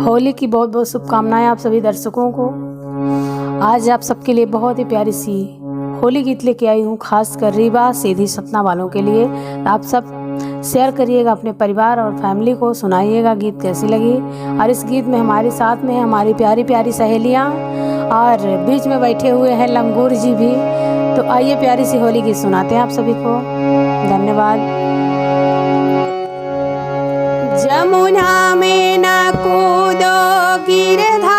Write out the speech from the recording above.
होली की बहुत बहुत शुभकामनाएं आप सभी दर्शकों को। आज आप सबके लिए बहुत ही प्यारी सी होली गीत लेके आई हूँ, खास कर रीवा सीधी सतना वालों के लिए। आप सब शेयर करिएगा अपने परिवार और फैमिली को, सुनाइएगा गीत कैसी लगी। और इस गीत में हमारे साथ में हमारी प्यारी प्यारी सहेलियाँ और बीच में बैठे हुए हैं लंगूर जी भी। तो आइए प्यारी सी होली गीत सुनाते हैं आप सभी को। धन्यवाद। जमुना में न कूदो गिरधा